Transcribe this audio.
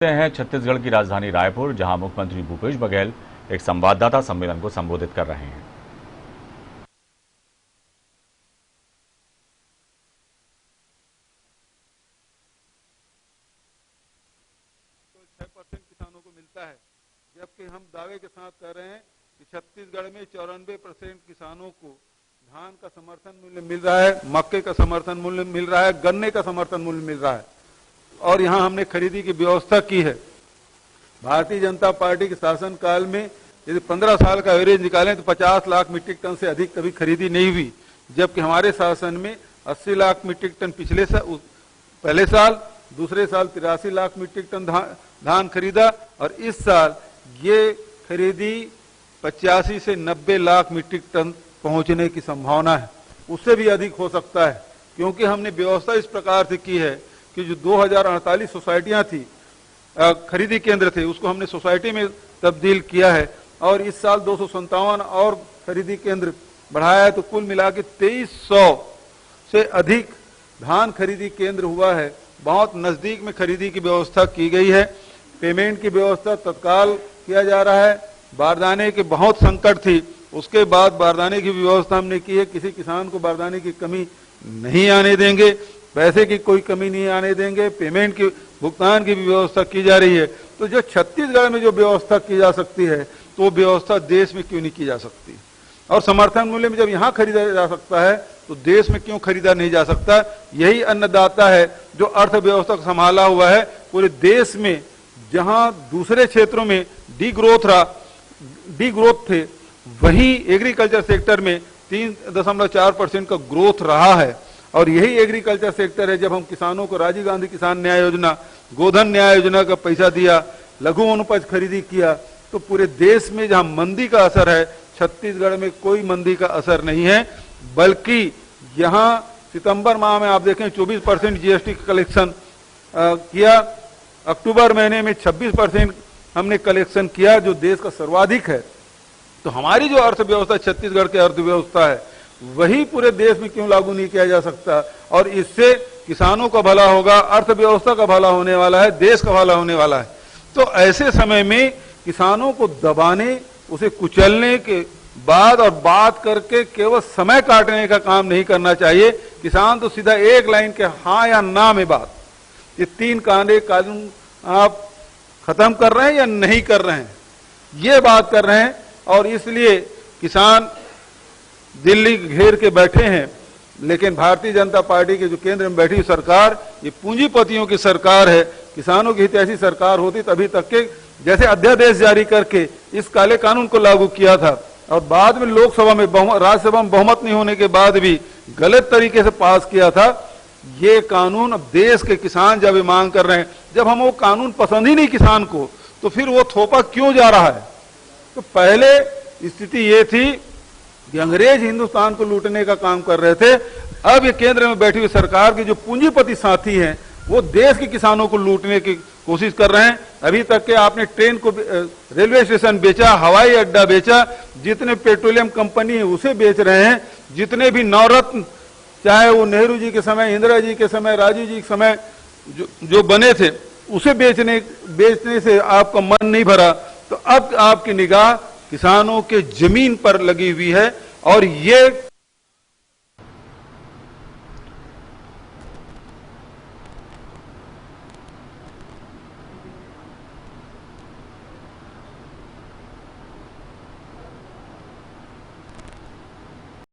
हैं छत्तीसगढ़ की राजधानी रायपुर, जहां मुख्यमंत्री भूपेश बघेल एक संवाददाता सम्मेलन को संबोधित कर रहे हैं। 6% किसानों को मिलता है, जबकि हम दावे के साथ कह रहे हैं कि छत्तीसगढ़ में 94% किसानों को धान का समर्थन मूल्य मिल रहा है, मक्के का समर्थन मूल्य मिल रहा है, गन्ने का समर्थन मूल्य मिल रहा है। और यहाँ हमने खरीदी की व्यवस्था की है। भारतीय जनता पार्टी के शासनकाल में यदि 15 साल का एवरेज निकालें तो 50 लाख मीट्रिक टन से अधिक कभी खरीदी नहीं हुई, जबकि हमारे शासन में 80 लाख मीट्रिक टन पहले साल, दूसरे साल 83 लाख मीट्रिक टन धान खरीदा और इस साल ये खरीदी 85 से 90 लाख मीट्रिक टन पहुंचने की संभावना है। उससे भी अधिक हो सकता है, क्योंकि हमने व्यवस्था इस प्रकार से की है कि जो 2048 सोसाइटियां थी, खरीदी केंद्र थे, उसको हमने सोसाइटी में तब्दील किया है और इस साल 257 और खरीदी केंद्र बढ़ाया है, तो कुल मिला के 2300 से अधिक धान खरीदी केंद्र हुआ है। बहुत नजदीक में खरीदी की व्यवस्था की गई है। पेमेंट की व्यवस्था तत्काल किया जा रहा है। बारदाने की बहुत संकट थी, उसके बाद बारदाने की व्यवस्था हमने की है। किसी किसान को बारदाने की कमी नहीं आने देंगे, पैसे की कोई कमी नहीं आने देंगे। पेमेंट की भुगतान की भी व्यवस्था की जा रही है। तो जो छत्तीसगढ़ में जो व्यवस्था की जा सकती है, तो वो व्यवस्था देश में क्यों नहीं की जा सकती? और समर्थन मूल्य में जब यहाँ खरीदा जा सकता है तो देश में क्यों खरीदा नहीं जा सकता? यही अन्नदाता है जो अर्थव्यवस्था को संभाला हुआ है पूरे देश में। जहां दूसरे क्षेत्रों में डी ग्रोथ थे, वही एग्रीकल्चर सेक्टर में 3.4% का ग्रोथ रहा है। और यही एग्रीकल्चर सेक्टर है, जब हम किसानों को राजीव गांधी किसान न्याय योजना, गोधन न्याय योजना का पैसा दिया, लघु वनोपज खरीदी किया, तो पूरे देश में जहां मंदी का असर है, छत्तीसगढ़ में कोई मंदी का असर नहीं है। बल्कि यहां सितंबर माह में आप देखें 24% जीएसटी कलेक्शन किया, अक्टूबर महीने में 26% हमने कलेक्शन किया, जो देश का सर्वाधिक है। तो हमारी जो अर्थव्यवस्था छत्तीसगढ़ की अर्थव्यवस्था है, वही पूरे देश में क्यों लागू नहीं किया जा सकता? और इससे किसानों का भला होगा, अर्थव्यवस्था का भला होने वाला है, देश का भला होने वाला है। तो ऐसे समय में किसानों को दबाने, उसे कुचलने के बाद और बात करके केवल समय काटने का काम नहीं करना चाहिए। किसान तो सीधा एक लाइन के हाँ या ना में बात, ये 3 कानून आप खत्म कर रहे हैं या नहीं कर रहे हैं, ये बात कर रहे हैं। और इसलिए किसान दिल्ली घेर के बैठे हैं, लेकिन भारतीय जनता पार्टी के जो केंद्र में बैठी सरकार, ये पूंजीपतियों की सरकार है। किसानों की हितैषी सरकार होती तभी तक के जैसे अध्यादेश जारी करके इस काले कानून को लागू किया था, और बाद में लोकसभा में राज्यसभा में बहुमत नहीं होने के बाद भी गलत तरीके से पास किया था। ये कानून अब देश के किसान जब मांग कर रहे हैं, जब हम वो कानून पसंद ही नहीं किसान को, तो फिर वो थोपा क्यों जा रहा है? तो पहले स्थिति ये थी कि अंग्रेज हिंदुस्तान को लूटने का काम कर रहे थे। अब ये केंद्र में बैठी हुई सरकार के जो पूंजीपति साथी हैं, वो देश के किसानों को लूटने की कोशिश कर रहे हैं। अभी तक के आपने ट्रेन को, रेलवे स्टेशन बेचा, हवाई अड्डा बेचा, जितने पेट्रोलियम कंपनी है उसे बेच रहे हैं, जितने भी नवरत्न, चाहे वो नेहरू जी के समय, इंदिरा जी के समय, राजीव जी के समय जो बने थे, उसे बेचने से आपका मन नहीं भरा। तो अब आपकी निगाह किसानों के जमीन पर लगी हुई है। और ये